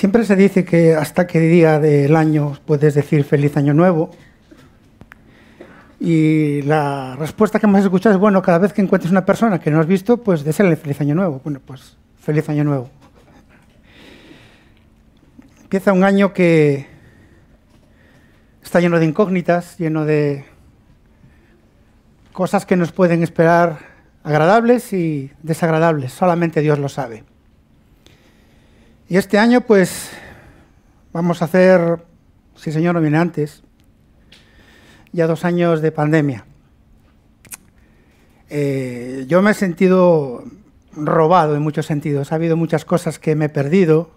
Siempre se dice que hasta qué día del año puedes decir feliz año nuevo. Y la respuesta que hemos escuchado es, bueno, cada vez que encuentres una persona que no has visto, pues deséale feliz año nuevo. Bueno, pues feliz año nuevo. Empieza un año que está lleno de incógnitas, lleno de cosas que nos pueden esperar agradables y desagradables. Solamente Dios lo sabe. Y este año, pues, vamos a hacer, si Señor no viene antes, ya 2 años de pandemia. Yo me he sentido robado en muchos sentidos. Ha habido muchas cosas que me he perdido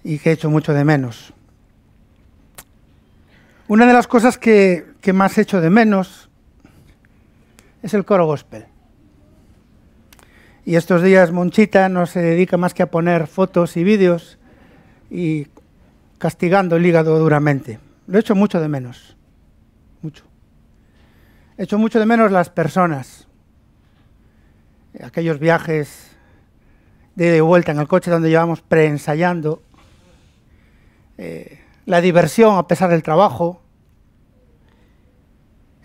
y que he hecho mucho de menos. Una de las cosas que más he hecho de menos es el coro gospel. Y estos días Monchita no se dedica más que a poner fotos y vídeos y castigando el hígado duramente. Lo he hecho mucho de menos. Mucho. He hecho mucho de menos las personas. Aquellos viajes de ida y vuelta en el coche donde llevamos preensayando. La diversión a pesar del trabajo.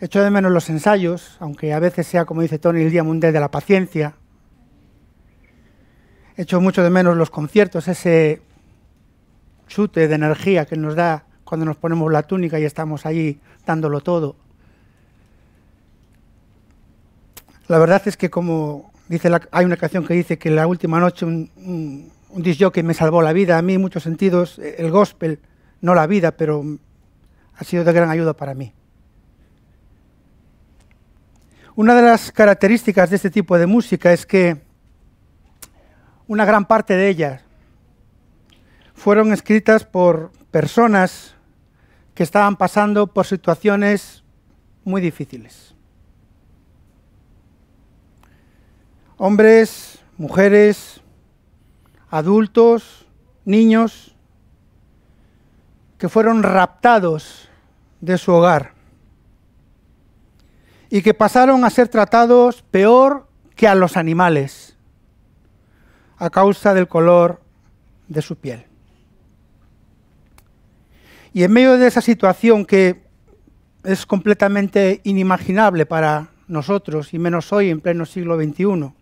He hecho de menos los ensayos, aunque a veces sea, como dice Tony, el Día Mundial de la Paciencia. He hecho mucho de menos los conciertos, ese chute de energía que nos da cuando nos ponemos la túnica y estamos allí dándolo todo. La verdad es que, como dice hay una canción que dice que la última noche un disc jockey me salvó la vida. A mí, en muchos sentidos, el gospel, no la vida, pero ha sido de gran ayuda para mí. Una de las características de este tipo de música es que una gran parte de ellas fueron escritas por personas que estaban pasando por situaciones muy difíciles. Hombres, mujeres, adultos, niños, que fueron raptados de su hogar y que pasaron a ser tratados peor que a los animales a causa del color de su piel. Y en medio de esa situación que es completamente inimaginable para nosotros, y menos hoy en pleno siglo XXI,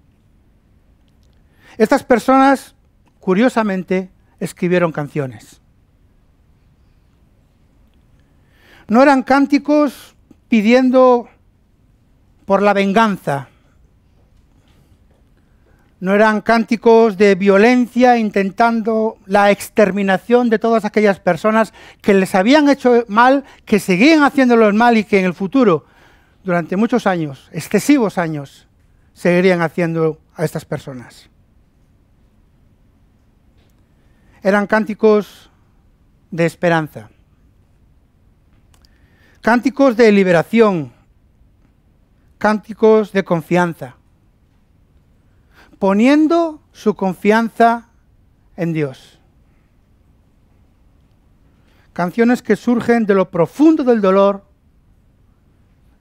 estas personas, curiosamente, escribieron canciones. No eran cánticos pidiendo por la venganza. No eran cánticos de violencia intentando la exterminación de todas aquellas personas que les habían hecho mal, que seguían haciéndolo mal y que en el futuro, durante muchos años, excesivos años, seguirían haciendo a estas personas. Eran cánticos de esperanza, cánticos de liberación, cánticos de confianza, poniendo su confianza en Dios. Canciones que surgen de lo profundo del dolor,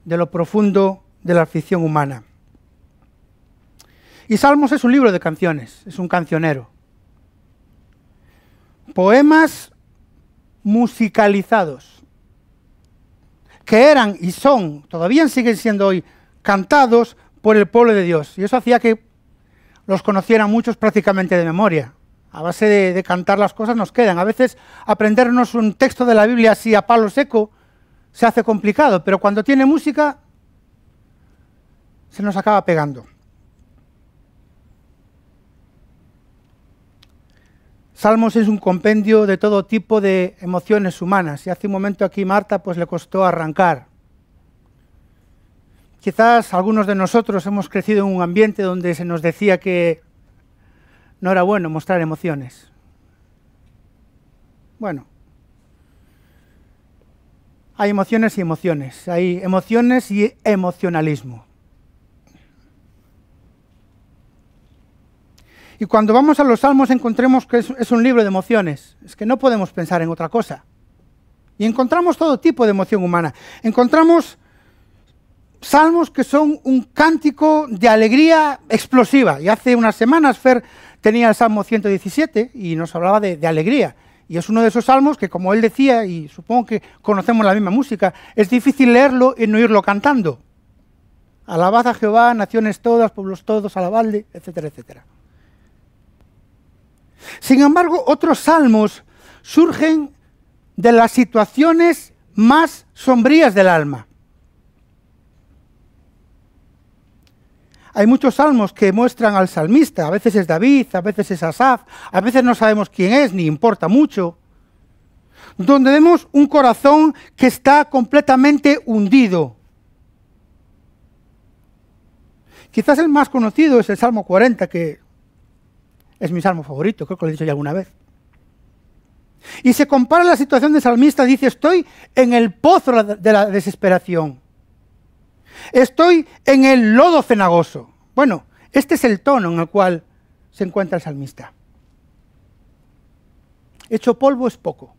de lo profundo de la aflicción humana. Y Salmos es un libro de canciones, es un cancionero. Poemas musicalizados, que eran y son, todavía siguen siendo hoy, cantados por el pueblo de Dios. Y eso hacía que los conocieran muchos prácticamente de memoria. A base de cantar las cosas nos quedan. A veces aprendernos un texto de la Biblia así a palo seco se hace complicado, pero cuando tiene música se nos acaba pegando. Salmos es un compendio de todo tipo de emociones humanas. Y hace un momento aquí Marta pues le costó arrancar. Quizás algunos de nosotros hemos crecido en un ambiente donde se nos decía que no era bueno mostrar emociones. Bueno, hay emociones y emociones, hay emociones y emocionalismo. Y cuando vamos a los Salmos encontremos que es un libro de emociones, es que no podemos pensar en otra cosa. Y encontramos todo tipo de emoción humana. Encontramos salmos que son un cántico de alegría explosiva. Y hace unas semanas Fer tenía el Salmo 117 y nos hablaba de alegría. Y es uno de esos salmos que, como él decía, y supongo que conocemos la misma música, es difícil leerlo y no irlo cantando. Alabad a Jehová, naciones todas, pueblos todos, alabadle, etcétera, etcétera. Sin embargo, otros salmos surgen de las situaciones más sombrías del alma. Hay muchos salmos que muestran al salmista, a veces es David, a veces es Asaf, a veces no sabemos quién es, ni importa mucho, donde vemos un corazón que está completamente hundido. Quizás el más conocido es el Salmo 40, que es mi salmo favorito, creo que lo he dicho ya alguna vez. Y se compara la situación del salmista, dice, estoy en el pozo de la desesperación. Estoy en el lodo cenagoso. Bueno, este es el tono en el cual se encuentra el salmista. Hecho polvo es poco.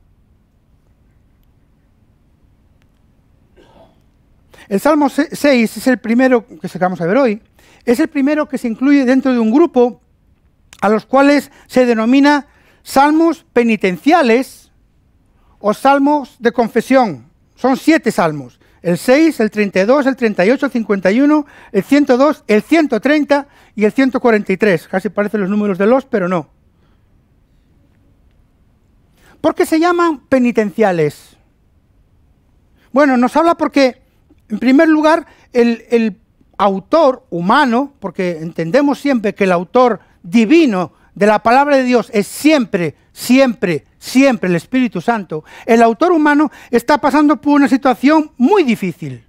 El Salmo 6 es el primero que vamos a ver hoy. Es el primero que se incluye dentro de un grupo a los cuales se denomina salmos penitenciales o salmos de confesión. Son 7 salmos. El 6, el 32, el 38, el 51, el 102, el 130 y el 143. Casi parecen los números de los, pero no. ¿Por qué se llaman penitenciales? Bueno, nos habla porque, en primer lugar, el autor humano, porque entendemos siempre que el autor divino de la palabra de Dios es siempre, siempre, siempre el Espíritu Santo, el autor humano está pasando por una situación muy difícil.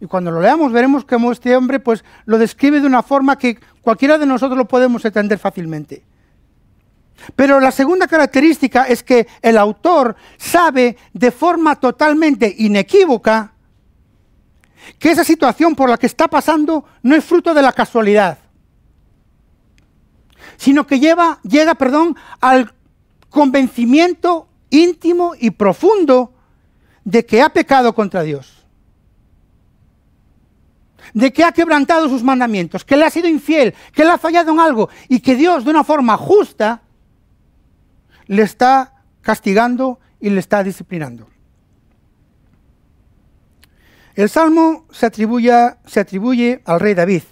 Y cuando lo leamos veremos cómo este hombre pues lo describe de una forma que cualquiera de nosotros lo podemos entender fácilmente. Pero la segunda característica es que el autor sabe de forma totalmente inequívoca que esa situación por la que está pasando no es fruto de la casualidad, sino que llega al convencimiento íntimo y profundo de que ha pecado contra Dios, de que ha quebrantado sus mandamientos, que le ha sido infiel, que le ha fallado en algo y que Dios de una forma justa le está castigando y le está disciplinando. El salmo se atribuye al rey David.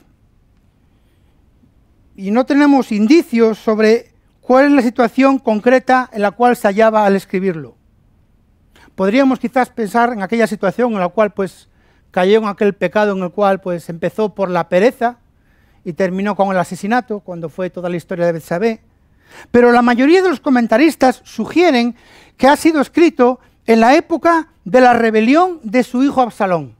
Y no tenemos indicios sobre cuál es la situación concreta en la cual se hallaba al escribirlo. Podríamos quizás pensar en aquella situación en la cual pues cayó en aquel pecado en el cual pues empezó por la pereza y terminó con el asesinato, cuando fue toda la historia de Betsabé. Pero la mayoría de los comentaristas sugieren que ha sido escrito en la época de la rebelión de su hijo Absalón.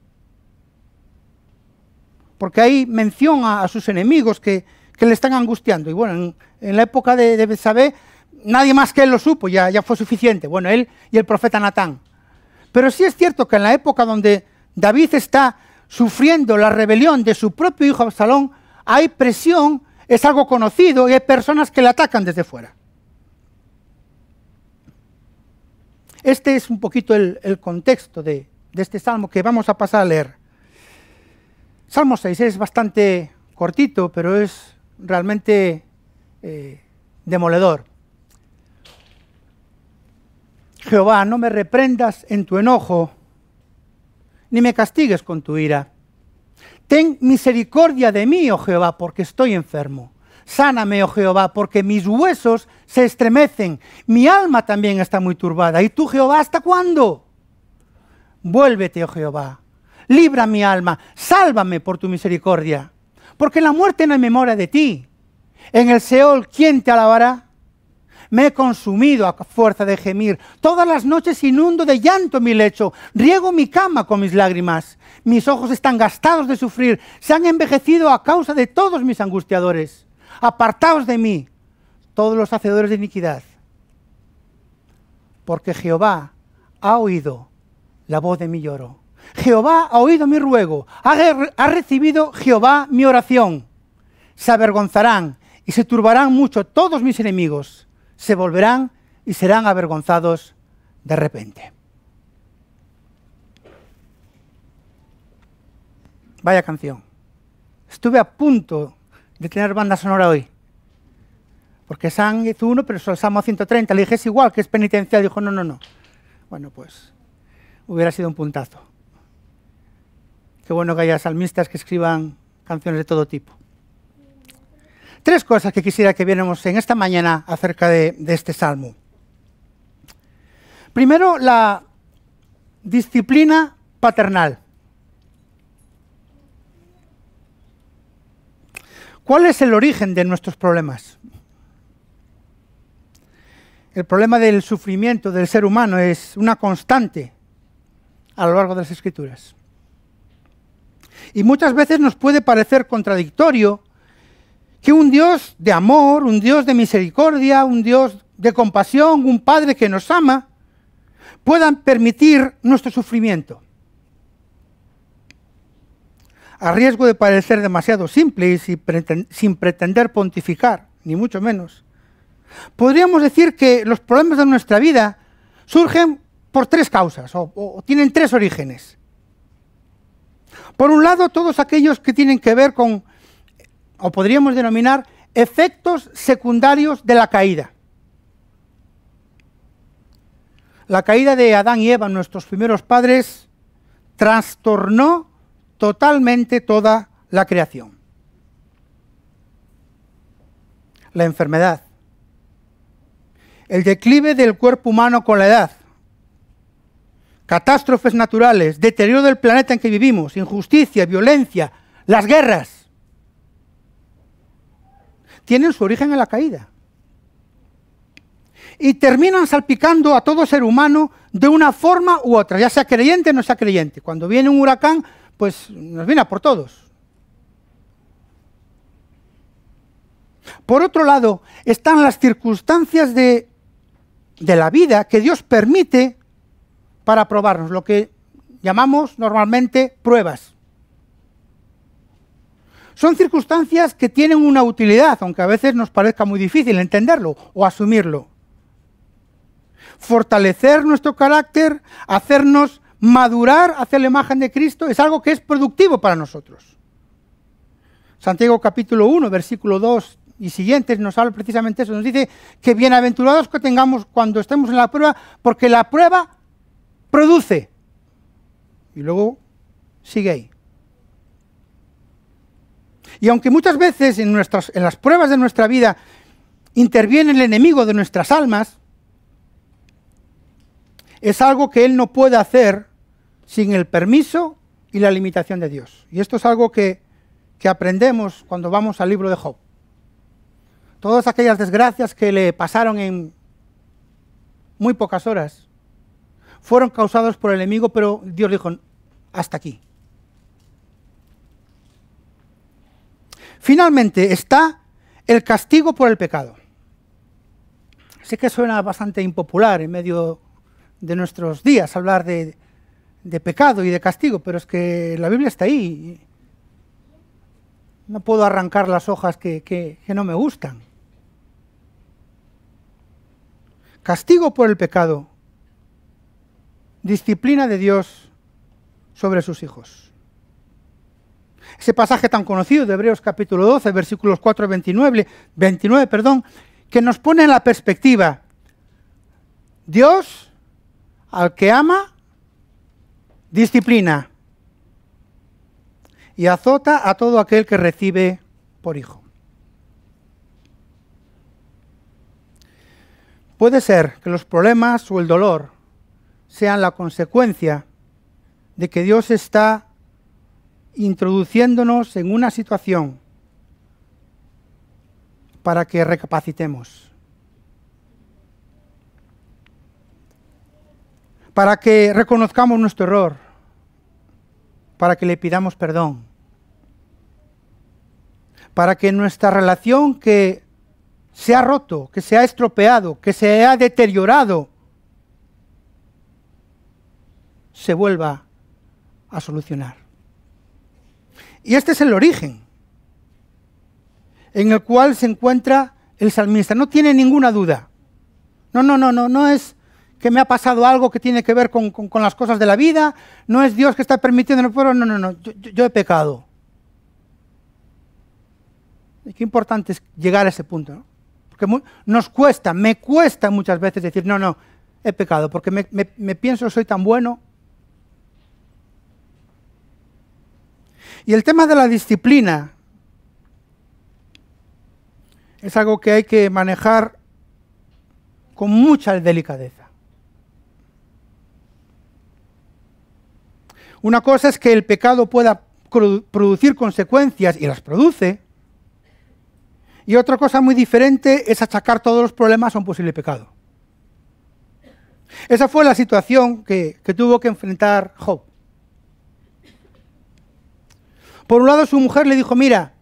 Porque hay mención a sus enemigos que le están angustiando. Y bueno, en la época de Betsabé, nadie más que él lo supo, ya fue suficiente. Bueno, él y el profeta Natán. Pero sí es cierto que en la época donde David está sufriendo la rebelión de su propio hijo Absalón, hay presión, es algo conocido y hay personas que le atacan desde fuera. Este es un poquito el contexto de este salmo que vamos a pasar a leer. Salmo 6 es bastante cortito, pero es realmente demoledor. Jehová, no me reprendas en tu enojo, ni me castigues con tu ira. Ten misericordia de mí, oh Jehová, porque estoy enfermo. Sáname, oh Jehová, porque mis huesos se estremecen. Mi alma también está muy turbada. ¿Y tú, Jehová, hasta cuándo? Vuélvete, oh Jehová. Libra mi alma. Sálvame por tu misericordia. Porque en la muerte no hay memoria de ti. En el Seol, ¿quién te alabará? Me he consumido a fuerza de gemir. Todas las noches inundo de llanto mi lecho. Riego mi cama con mis lágrimas. Mis ojos están gastados de sufrir. Se han envejecido a causa de todos mis angustiadores. Apartaos de mí, todos los hacedores de iniquidad. Porque Jehová ha oído la voz de mi lloro. Jehová ha oído mi ruego. Ha recibido Jehová mi oración. Se avergonzarán y se turbarán mucho todos mis enemigos. Se volverán y serán avergonzados de repente. Vaya canción. Estuve a punto de tener banda sonora hoy. Porque Sam hizo uno, pero el Salmo 130 le dije es igual, que es penitencial. Dijo, no. Bueno, pues hubiera sido un puntazo. Qué bueno que haya salmistas que escriban canciones de todo tipo. 3 cosas que quisiera que viéramos en esta mañana acerca de este salmo. Primero, la disciplina paternal. ¿Cuál es el origen de nuestros problemas? El problema del sufrimiento del ser humano es una constante a lo largo de las Escrituras. Y muchas veces nos puede parecer contradictorio que un Dios de amor, un Dios de misericordia, un Dios de compasión, un Padre que nos ama, puedan permitir nuestro sufrimiento. A riesgo de parecer demasiado simple y sin pretender pontificar, ni mucho menos, podríamos decir que los problemas de nuestra vida surgen por 3 causas, o tienen 3 orígenes. Por un lado, todos aquellos que tienen que ver con, o podríamos denominar, efectos secundarios de la caída. La caída de Adán y Eva, nuestros primeros padres, trastornó totalmente toda la creación. La enfermedad, el declive del cuerpo humano con la edad, catástrofes naturales, deterioro del planeta en que vivimos, injusticia, violencia, las guerras, tienen su origen en la caída. Y terminan salpicando a todo ser humano de una forma u otra, ya sea creyente o no sea creyente. Cuando viene un huracán, pues nos viene a por todos. Por otro lado, están las circunstancias de la vida que Dios permite para probarnos, lo que llamamos normalmente pruebas. Son circunstancias que tienen una utilidad, aunque a veces nos parezca muy difícil entenderlo o asumirlo. Fortalecer nuestro carácter, hacernos madurar hacia la imagen de Cristo, es algo que es productivo para nosotros. Santiago capítulo 1, versículo 2 y siguientes nos habla precisamente eso. Nos dice que bienaventurados que tengamos cuando estemos en la prueba, porque la prueba produce. Y luego sigue ahí. Y aunque muchas veces en las pruebas de nuestra vida interviene el enemigo de nuestras almas, es algo que él no puede hacer sin el permiso y la limitación de Dios. Y esto es algo que aprendemos cuando vamos al libro de Job. Todas aquellas desgracias que le pasaron en muy pocas horas fueron causadas por el enemigo, pero Dios dijo, hasta aquí. Finalmente está el castigo por el pecado. Sé que suena bastante impopular en medio de nuestros días hablar de pecado y de castigo, pero es que la Biblia está ahí. No puedo arrancar las hojas que no me gustan. Castigo por el pecado. Disciplina de Dios sobre sus hijos. Ese pasaje tan conocido de Hebreos capítulo 12, versículos 4 y 29, que nos pone en la perspectiva. Dios, al que ama, disciplina y azota a todo aquel que recibe por hijo. Puede ser que los problemas o el dolor sean la consecuencia de que Dios está introduciéndonos en una situación para que recapacitemos, para que reconozcamos nuestro error, para que le pidamos perdón, para que nuestra relación que se ha roto, que se ha estropeado, que se ha deteriorado, se vuelva a solucionar. Y este es el origen en el cual se encuentra el salmista. No tiene ninguna duda. No es que me ha pasado algo que tiene que ver con las cosas de la vida, no es Dios que está permitiendo, yo he pecado. Y qué importante es llegar a ese punto, ¿no? Porque porque nos cuesta, me cuesta muchas veces decir, no, no, he pecado, porque me pienso que soy tan bueno. Y el tema de la disciplina es algo que hay que manejar con mucha delicadeza. Una cosa es que el pecado pueda producir consecuencias, y las produce, y otra cosa muy diferente es achacar todos los problemas a un posible pecado. Esa fue la situación que tuvo que enfrentar Job. Por un lado, su mujer le dijo, mira,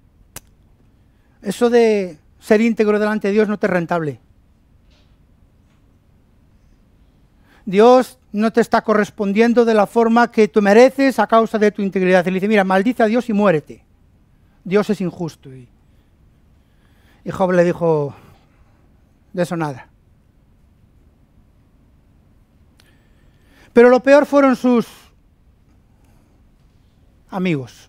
eso de ser íntegro delante de Dios no te es rentable. Dios no te está correspondiendo de la forma que tú mereces a causa de tu integridad. Y le dice, mira, maldice a Dios y muérete. Dios es injusto. Y Job le dijo, de eso nada. Pero lo peor fueron sus amigos.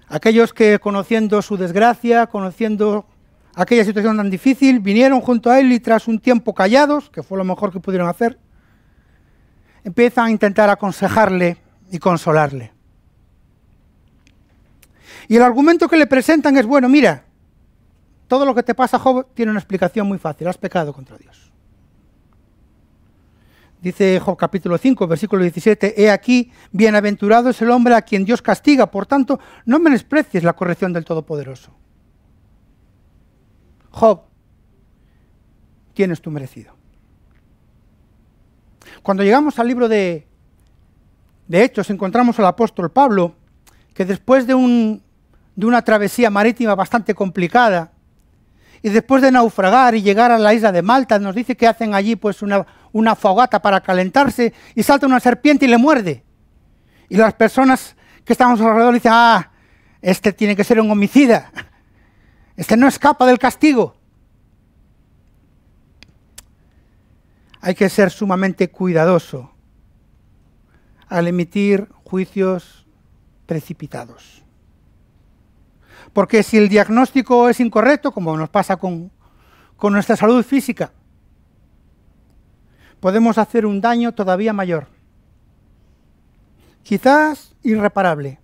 Aquellos que, conociendo su desgracia, conociendo aquella situación tan difícil, vinieron junto a él y tras un tiempo callados, que fue lo mejor que pudieron hacer, empiezan a intentar aconsejarle y consolarle. Y el argumento que le presentan es, bueno, mira, todo lo que te pasa, Job, tiene una explicación muy fácil, has pecado contra Dios. Dice Job capítulo 5, versículo 17, he aquí, bienaventurado es el hombre a quien Dios castiga, por tanto, no menosprecies la corrección del Todopoderoso. Job, tienes tu merecido. Cuando llegamos al libro de Hechos, encontramos al apóstol Pablo, que después de una travesía marítima bastante complicada, y después de naufragar y llegar a la isla de Malta, nos dice que hacen allí pues una fogata para calentarse y salta una serpiente y le muerde. Y las personas que estamos alrededor dicen, este tiene que ser un homicida. Este no escapa del castigo. Hay que ser sumamente cuidadoso al emitir juicios precipitados. Porque si el diagnóstico es incorrecto, como nos pasa con nuestra salud física, podemos hacer un daño todavía mayor, quizás irreparable,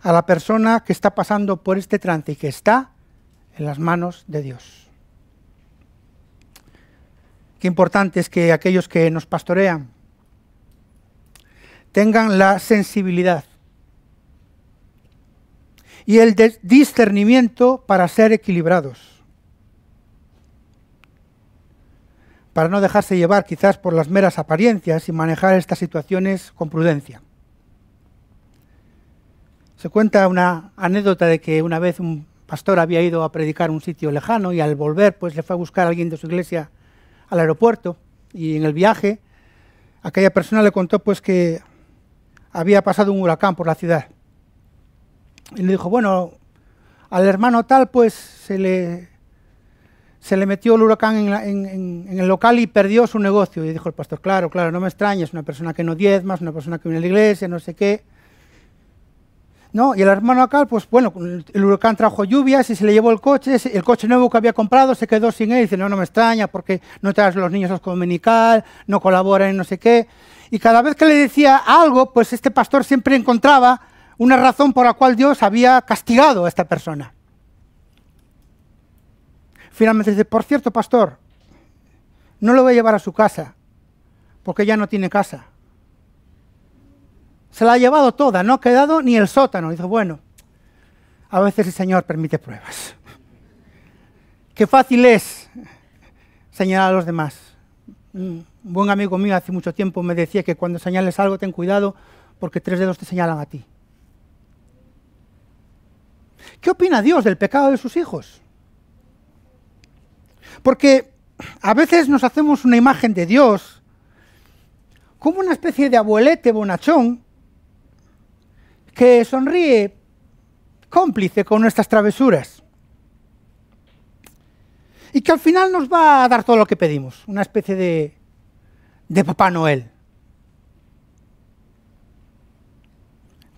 a la persona que está pasando por este trance y que está en las manos de Dios. Qué importante es que aquellos que nos pastorean tengan la sensibilidad y el discernimiento para ser equilibrados, para no dejarse llevar quizás por las meras apariencias y manejar estas situaciones con prudencia. Se cuenta una anécdota de que una vez un pastor había ido a predicar a un sitio lejano y al volver pues le fue a buscar a alguien de su iglesia al aeropuerto, y en el viaje aquella persona le contó pues que había pasado un huracán por la ciudad. Y le dijo, bueno, al hermano tal pues se le metió el huracán en el local y perdió su negocio. Y dijo el pastor, claro, no me extraña, es una persona que no diezma, es una persona que viene a la iglesia, no sé qué. No, y el hermano acá, pues bueno, el huracán trajo lluvias y se le llevó el coche nuevo que había comprado se quedó sin él. Y dice, no me extraña porque no traes los niños a la dominical, no colaboran en no sé qué. Y cada vez que le decía algo, pues este pastor siempre encontraba una razón por la cual Dios había castigado a esta persona. Finalmente dice, por cierto, pastor, no lo voy a llevar a su casa, porque ya no tiene casa. Se la ha llevado toda, no ha quedado ni el sótano. Dice, bueno, a veces el Señor permite pruebas. Qué fácil es señalar a los demás. Un buen amigo mío hace mucho tiempo me decía que cuando señales algo ten cuidado porque 3 dedos te señalan a ti. ¿Qué opina Dios del pecado de sus hijos? Porque a veces nos hacemos una imagen de Dios como una especie de abuelete bonachón que sonríe cómplice con nuestras travesuras y que al final nos va a dar todo lo que pedimos, una especie de Papá Noel.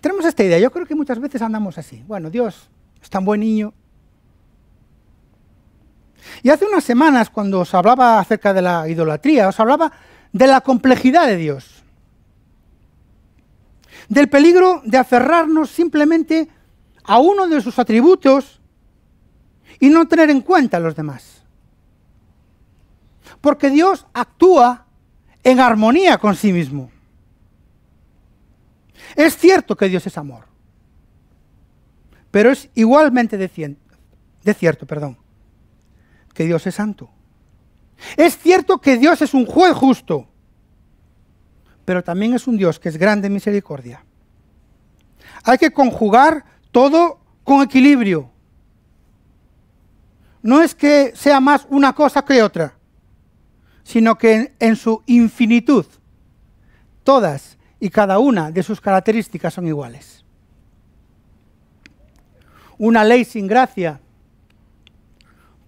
Tenemos esta idea, yo creo que muchas veces andamos así. Bueno, Dios es tan buen niño, Y hace unas semanas, cuando os hablaba acerca de la idolatría, os hablaba de la complejidad de Dios. Del peligro de aferrarnos simplemente a uno de sus atributos y no tener en cuenta a los demás. Porque Dios actúa en armonía con sí mismo. Es cierto que Dios es amor, pero es igualmente de cierto, que Dios es santo. Es cierto que Dios es un juez justo, pero también es un Dios que es grande en misericordia. Hay que conjugar todo con equilibrio. No es que sea más una cosa que otra, sino que en su infinitud, todas y cada una de sus características son iguales. Una ley sin gracia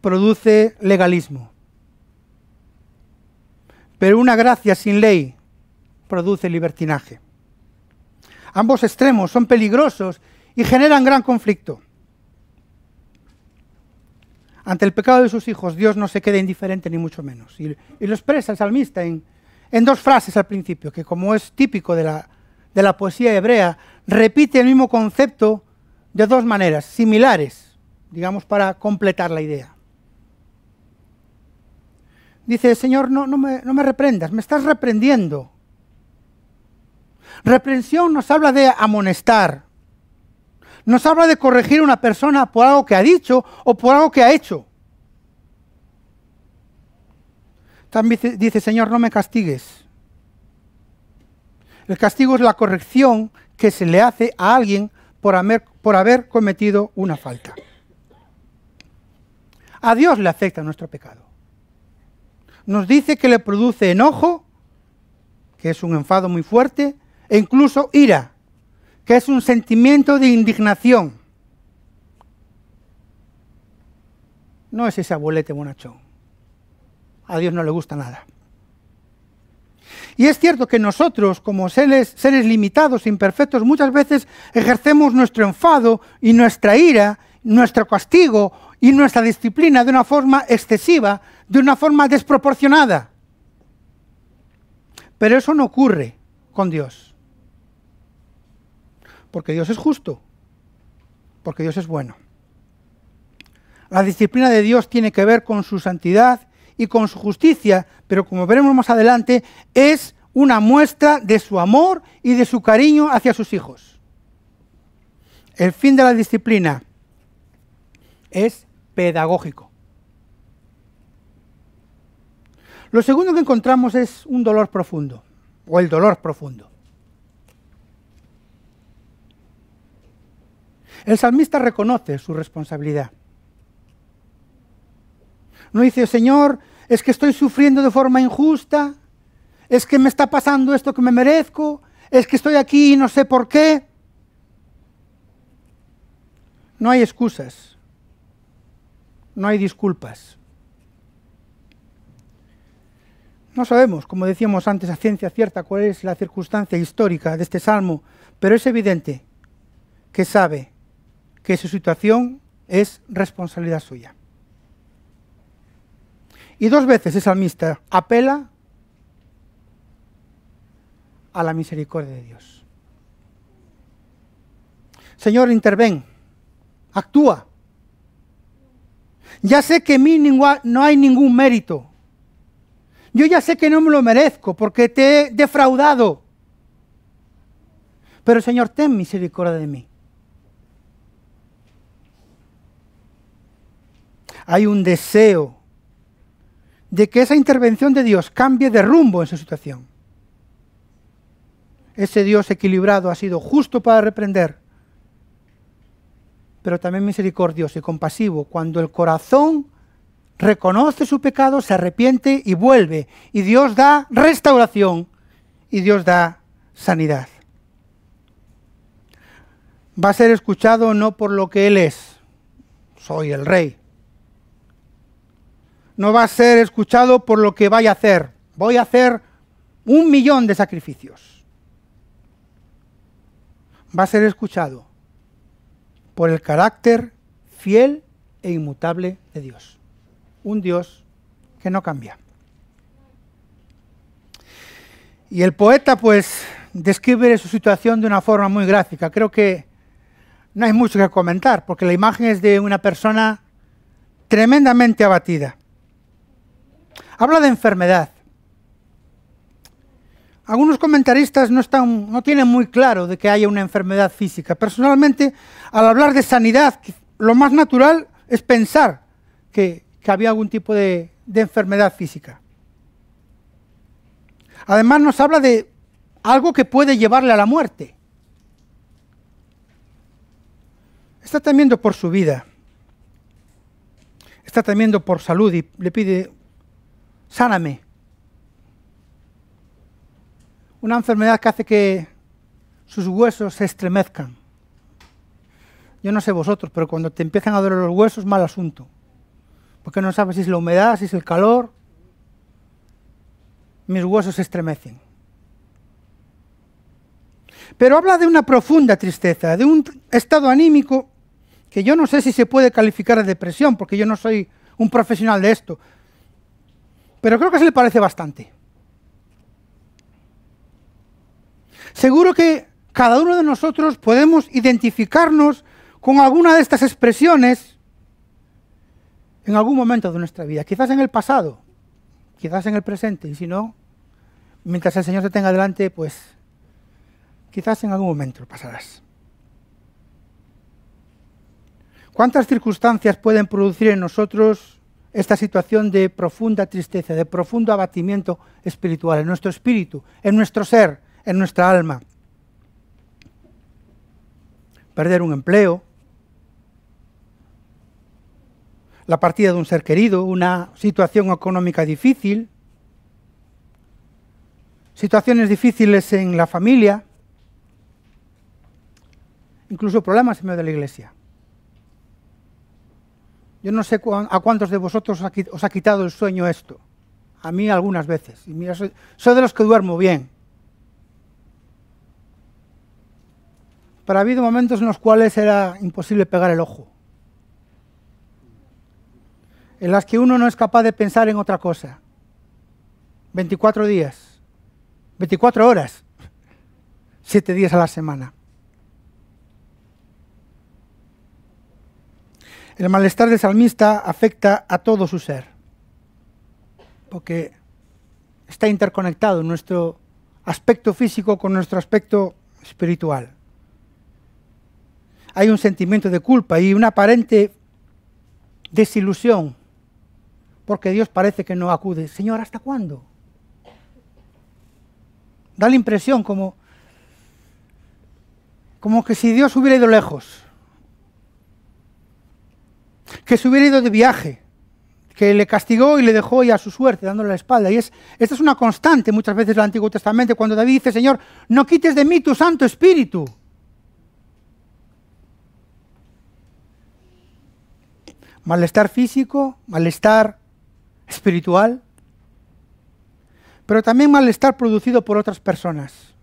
produce legalismo, pero una gracia sin ley produce libertinaje. Ambos extremos son peligrosos y generan gran conflicto. Ante el pecado de sus hijos, Dios no se queda indiferente ni mucho menos. Y lo expresa el salmista en dos frases al principio, que como es típico de la poesía hebrea, repite el mismo concepto de dos maneras, similares, digamos, para completar la idea. Dice, Señor, no me reprendas, me estás reprendiendo. Reprensión nos habla de amonestar, nos habla de corregir a una persona por algo que ha dicho o por algo que ha hecho. También dice, Señor, no me castigues. El castigo es la corrección que se le hace a alguien por haber cometido una falta. A Dios le afecta nuestro pecado. Nos dice que le produce enojo, que es un enfado muy fuerte, e incluso ira, que es un sentimiento de indignación. No es ese abuelete bonachón. A Dios no le gusta nada. Y es cierto que nosotros, como seres limitados, imperfectos, muchas veces ejercemos nuestro enfado y nuestra ira, nuestro castigo y nuestra disciplina de una forma excesiva, de una forma desproporcionada. Pero eso no ocurre con Dios. Porque Dios es justo, porque Dios es bueno. La disciplina de Dios tiene que ver con su santidad y con su justicia, pero como veremos más adelante, es una muestra de su amor y de su cariño hacia sus hijos. El fin de la disciplina es pedagógico. Lo segundo que encontramos es un dolor profundo, o el dolor profundo. El salmista reconoce su responsabilidad. No dice, Señor, es que estoy sufriendo de forma injusta, es que me está pasando esto que me merezco, es que estoy aquí y no sé por qué. No hay excusas, no hay disculpas. No sabemos, como decíamos antes, a ciencia cierta cuál es la circunstancia histórica de este salmo, pero es evidente que sabe que su situación es responsabilidad suya. Y dos veces el salmista apela a la misericordia de Dios. Señor, interven, actúa. Ya sé que en mí no hay ningún mérito. Yo ya sé que no me lo merezco porque te he defraudado. Pero Señor, ten misericordia de mí. Hay un deseo de que esa intervención de Dios cambie de rumbo en su situación. Ese Dios equilibrado ha sido justo para reprender, pero también misericordioso y compasivo cuando el corazón reconoce su pecado, se arrepiente y vuelve. Y Dios da restauración y Dios da sanidad. Va a ser escuchado no por lo que Él es, soy el rey. No va a ser escuchado por lo que vaya a hacer. Voy a hacer 1.000.000 de sacrificios. Va a ser escuchado por el carácter fiel e inmutable de Dios. un Dios que no cambia. Y el poeta, pues, describe su situación de una forma muy gráfica. Creo que no hay mucho que comentar, porque la imagen es de una persona tremendamente abatida. Habla de enfermedad. Algunos comentaristas no tienen muy claro de que haya una enfermedad física. Personalmente, al hablar de sanidad, lo más natural es pensar que había algún tipo de enfermedad física. Además nos habla de algo que puede llevarle a la muerte. Está temiendo por su vida. Está temiendo por salud y le pide, sáname. Una enfermedad que hace que sus huesos se estremezcan. Yo no sé vosotros, pero cuando te empiezan a doler los huesos, mal asunto. Porque no sabes si es la humedad, si es el calor. Mis huesos se estremecen. Pero habla de una profunda tristeza, de un estado anímico que yo no sé si se puede calificar de depresión, porque yo no soy un profesional de esto. Pero creo que se le parece bastante. Seguro que cada uno de nosotros podemos identificarnos con alguna de estas expresiones en algún momento de nuestra vida. Quizás en el pasado, quizás en el presente, y si no, mientras el Señor te tenga delante, pues quizás en algún momento pasarás. ¿Cuántas circunstancias pueden producir en nosotros esta situación de profunda tristeza, de profundo abatimiento espiritual, en nuestro espíritu, en nuestro ser, en nuestra alma? Perder un empleo, la partida de un ser querido, una situación económica difícil, situaciones difíciles en la familia, incluso problemas en medio de la iglesia. Yo no sé a cuántos de vosotros os ha quitado el sueño esto. A mí algunas veces. Y mira, soy de los que duermo bien. Pero ha habido momentos en los cuales era imposible pegar el ojo. En las que uno no es capaz de pensar en otra cosa. 24 días, 24 horas, 7 días a la semana. El malestar del salmista afecta a todo su ser, porque está interconectado nuestro aspecto físico con nuestro aspecto espiritual. Hay un sentimiento de culpa y una aparente desilusión, porque Dios parece que no acude. Señor, ¿hasta cuándo? Da la impresión como que si Dios hubiera ido lejos, que se hubiera ido de viaje, que le castigó y le dejó ya a su suerte, dándole la espalda. Y esta es una constante muchas veces del Antiguo Testamento, cuando David dice, Señor, no quites de mí tu Santo Espíritu. Malestar físico, malestar espiritual, pero también malestar producido por otras personas.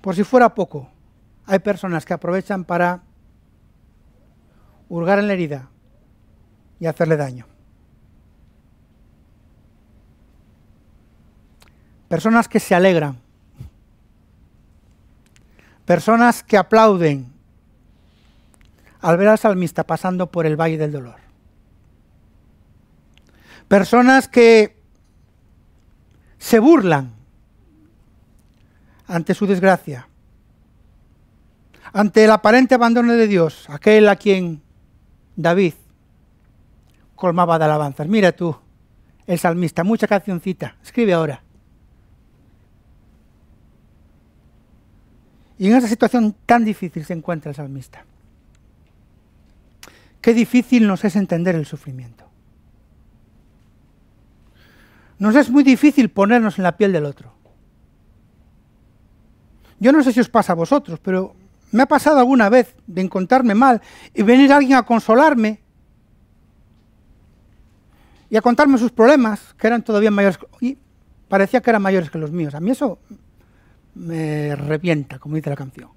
Por si fuera poco, hay personas que aprovechan para hurgar en la herida y hacerle daño. Personas que se alegran. Personas que aplauden al ver al salmista pasando por el valle del dolor. Personas que se burlan ante su desgracia, ante el aparente abandono de Dios, aquel a quien David colmaba de alabanzas. Mira tú, el salmista, mucha cancioncita, escribe ahora. Y en esa situación tan difícil se encuentra el salmista. Qué difícil nos es entender el sufrimiento. Nos es muy difícil ponernos en la piel del otro. Yo no sé si os pasa a vosotros, pero me ha pasado alguna vez de encontrarme mal y venir alguien a consolarme y a contarme sus problemas, que eran todavía mayores, y parecía que eran mayores que los míos. A mí eso me revienta, como dice la canción.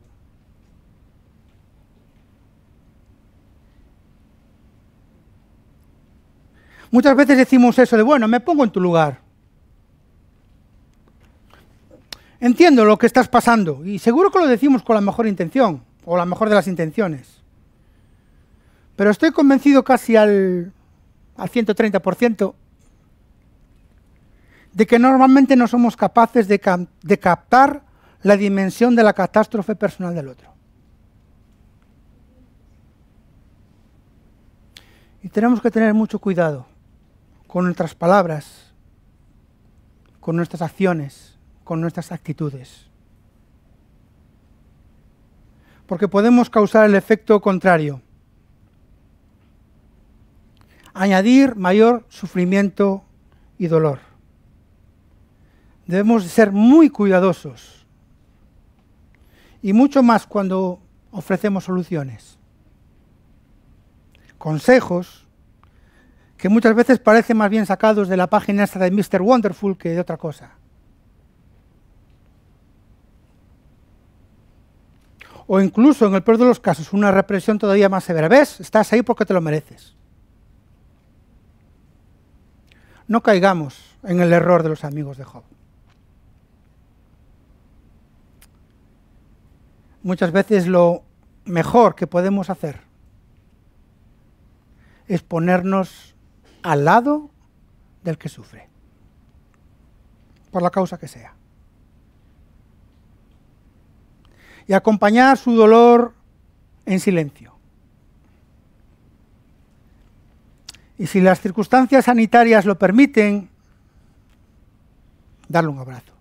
Muchas veces decimos eso de, bueno, me pongo en tu lugar. Entiendo lo que estás pasando y seguro que lo decimos con la mejor intención o la mejor de las intenciones. Pero estoy convencido casi al 130% de que normalmente no somos capaces de captar la dimensión de la catástrofe personal del otro. Y tenemos que tener mucho cuidado con nuestras palabras, con nuestras acciones, con nuestras actitudes. Porque podemos causar el efecto contrario. Añadir mayor sufrimiento y dolor. Debemos ser muy cuidadosos. Y mucho más cuando ofrecemos soluciones. Consejos que muchas veces parecen más bien sacados de la página esta de Mr. Wonderful que de otra cosa. O incluso, en el peor de los casos, una represión todavía más severa. ¿Ves? Estás ahí porque te lo mereces. No caigamos en el error de los amigos de Job. Muchas veces lo mejor que podemos hacer es ponernos al lado del que sufre, por la causa que sea. Y acompañar su dolor en silencio. Y si las circunstancias sanitarias lo permiten, darle un abrazo.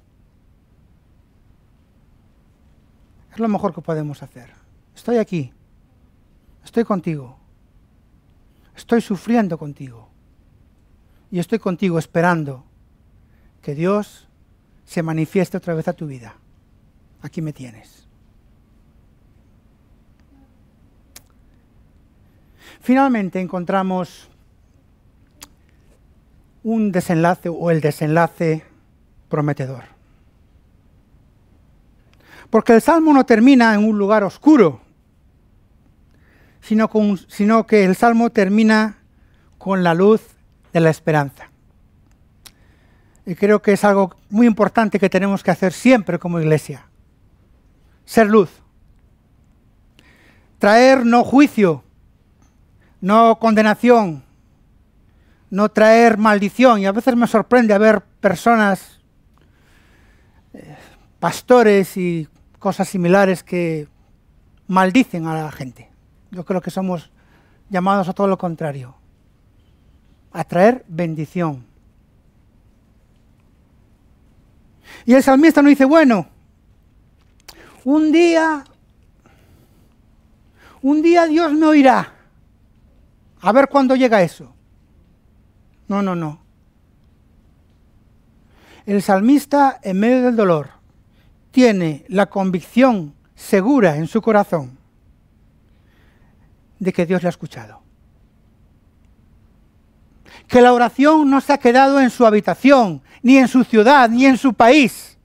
Es lo mejor que podemos hacer. Estoy aquí. Estoy contigo. Estoy sufriendo contigo. Y estoy contigo esperando que Dios se manifieste otra vez a tu vida. Aquí me tienes. Finalmente encontramos un desenlace o el desenlace prometedor. Porque el Salmo no termina en un lugar oscuro, sino que el Salmo termina con la luz de la esperanza. Y creo que es algo muy importante que tenemos que hacer siempre como iglesia. Ser luz. Traer no juicio, no condenación, no traer maldición. Y a veces me sorprende ver personas, pastores y cosas similares que maldicen a la gente. Yo creo que somos llamados a todo lo contrario, a traer bendición. Y el salmista nos dice, bueno, un día Dios me oirá. A ver cuándo llega eso. No. El salmista, en medio del dolor, tiene la convicción segura en su corazón de que Dios le ha escuchado. Que la oración no se ha quedado en su habitación, ni en su ciudad, ni en su país,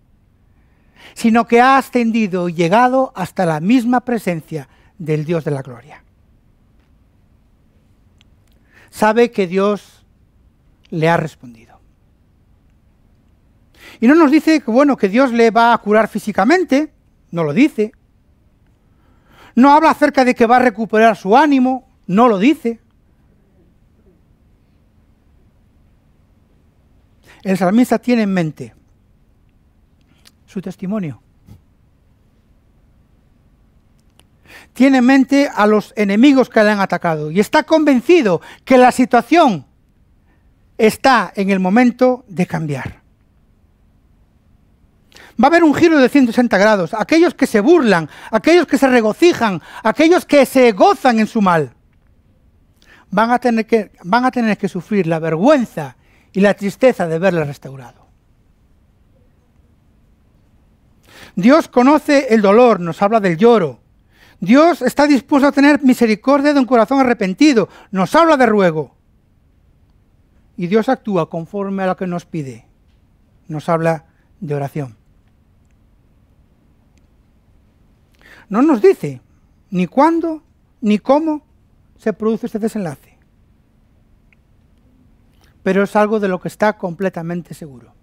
sino que ha ascendido y llegado hasta la misma presencia del Dios de la gloria. Sabe que Dios le ha respondido. Y no nos dice que Dios le va a curar físicamente, no lo dice. No habla acerca de que va a recuperar su ánimo, no lo dice. El salmista tiene en mente su testimonio. Tiene en mente a los enemigos que le han atacado y está convencido que la situación está en el momento de cambiar. Va a haber un giro de 180 grados. Aquellos que se burlan, aquellos que se regocijan, aquellos que se gozan en su mal, van a tener que sufrir la vergüenza y la tristeza de verle restaurado. Dios conoce el dolor, nos habla del lloro. Dios está dispuesto a tener misericordia de un corazón arrepentido, nos habla de ruego. Y Dios actúa conforme a lo que nos pide, nos habla de oración. No nos dice ni cuándo ni cómo se produce este desenlace. pero es algo de lo que está completamente seguro.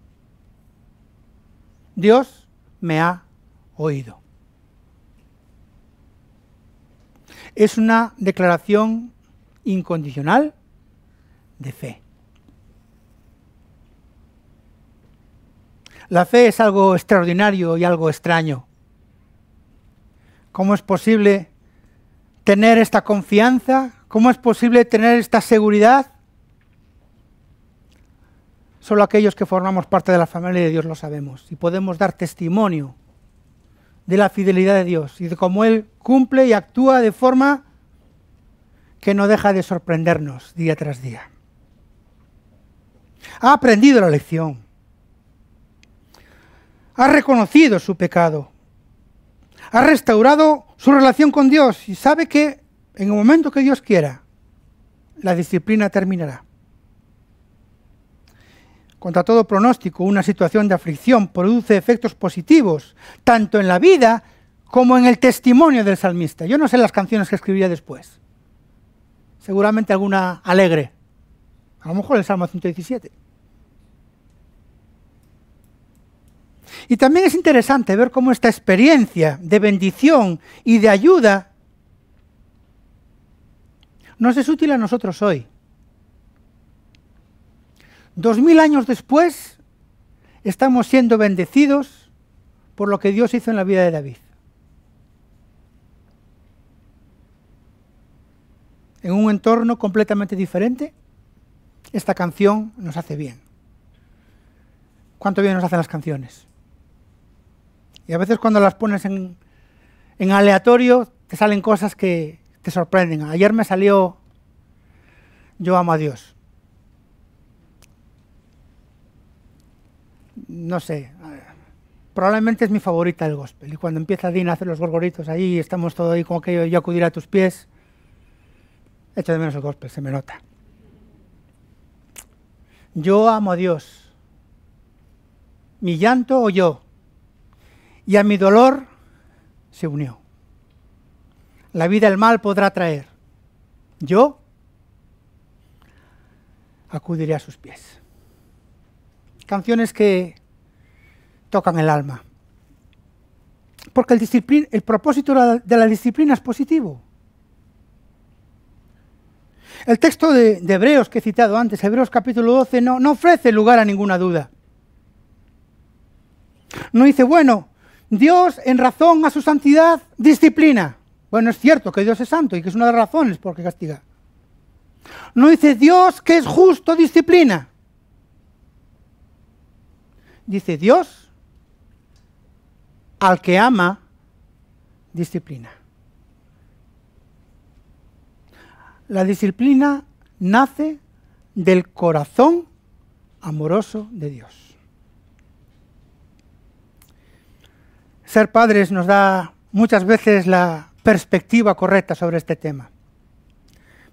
Dios me ha oído. Es una declaración incondicional de fe. La fe es algo extraordinario y algo extraño. ¿Cómo es posible tener esta confianza? ¿Cómo es posible tener esta seguridad? Solo aquellos que formamos parte de la familia de Dios lo sabemos y podemos dar testimonio de la fidelidad de Dios y de cómo Él cumple y actúa de forma que no deja de sorprendernos día tras día. Ha aprendido la lección. Ha reconocido su pecado. Ha restaurado su relación con Dios y sabe que en el momento que Dios quiera, la disciplina terminará. Contra todo pronóstico, una situación de aflicción produce efectos positivos, tanto en la vida como en el testimonio del salmista. Yo no sé las canciones que escribiría después. Seguramente alguna alegre. A lo mejor el Salmo 117. Y también es interesante ver cómo esta experiencia de bendición y de ayuda nos es útil a nosotros hoy. 2000 años después, estamos siendo bendecidos por lo que Dios hizo en la vida de David. En un entorno completamente diferente, esta canción nos hace bien. ¿Cuánto bien nos hacen las canciones? Y a veces cuando las pones en aleatorio, te salen cosas que te sorprenden. Ayer me salió Yo amo a Dios. No sé, probablemente es mi favorita el gospel. Y cuando empieza Dina a hacer los gorgoritos ahí, estamos todos ahí como que yo acudir a tus pies. Echo de menos el gospel, se me nota. Yo amo a Dios. Mi llanto oyó. Y a mi dolor se unió. La vida el mal podrá traer. Yo acudiré a sus pies. Canciones que tocan el alma. Porque el propósito de la disciplina es positivo. El texto de Hebreos que he citado antes, Hebreos capítulo 12, no ofrece lugar a ninguna duda. No dice, bueno, Dios en razón a su santidad disciplina. Bueno, es cierto que Dios es santo y que es una de las razones por que castiga. No dice Dios que es justo disciplina. Dice Dios al que ama disciplina. La disciplina nace del corazón amoroso de Dios. Ser padres nos da muchas veces la perspectiva correcta sobre este tema,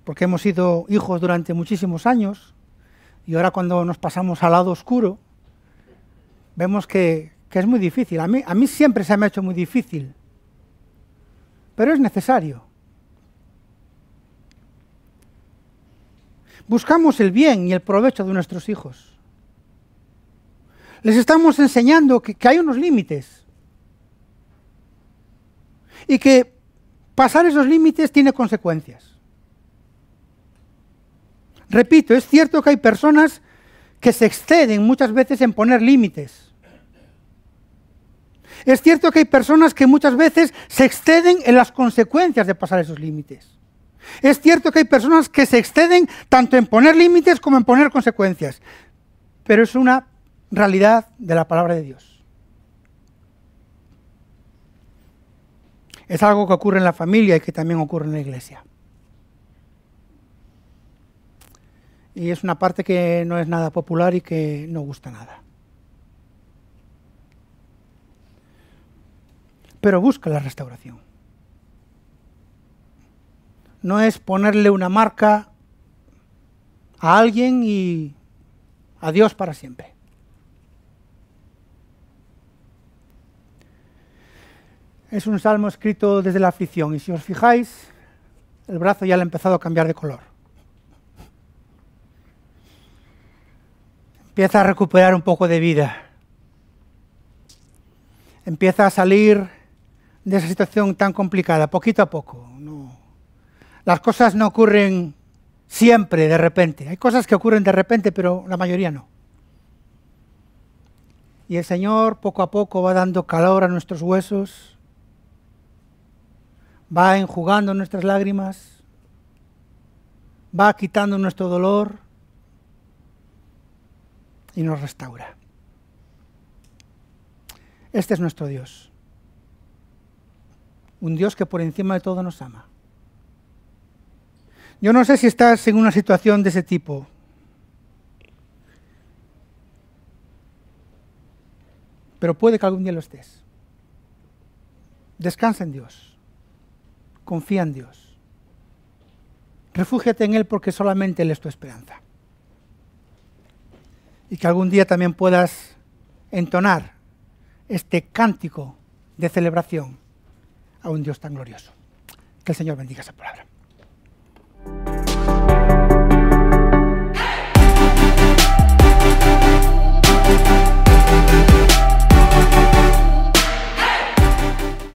porque hemos sido hijos durante muchísimos años y ahora cuando nos pasamos al lado oscuro, vemos que es muy difícil. A mí siempre se me ha hecho muy difícil, pero es necesario. Buscamos el bien y el provecho de nuestros hijos. Les estamos enseñando que hay unos límites y que pasar esos límites tiene consecuencias. Repito, es cierto que hay personas que se exceden muchas veces en poner límites. Es cierto que hay personas que muchas veces se exceden en las consecuencias de pasar esos límites. Es cierto que hay personas que se exceden tanto en poner límites como en poner consecuencias. Pero es una realidad de la palabra de Dios. Es algo que ocurre en la familia y que también ocurre en la iglesia. Y es una parte que no es nada popular y que no gusta nada. Pero busca la restauración. No es ponerle una marca a alguien y adiós para siempre. Es un salmo escrito desde la aflicción y si os fijáis, el brazo ya le ha empezado a cambiar de color. empieza a recuperar un poco de vida. Empieza a salir de esa situación tan complicada, poquito a poco. No. Las cosas no ocurren siempre de repente. Hay cosas que ocurren de repente, pero la mayoría no. Y el Señor poco a poco va dando calor a nuestros huesos, va enjugando nuestras lágrimas, va quitando nuestro dolor y nos restaura. Este es nuestro Dios. Un Dios que por encima de todo nos ama. Yo no sé si estás en una situación de ese tipo. Pero puede que algún día lo estés. Descansa en Dios. Confía en Dios. Refúgiate en Él porque solamente Él es tu esperanza. Y que algún día también puedas entonar este cántico de celebración a un Dios tan glorioso. Que el Señor bendiga esa palabra.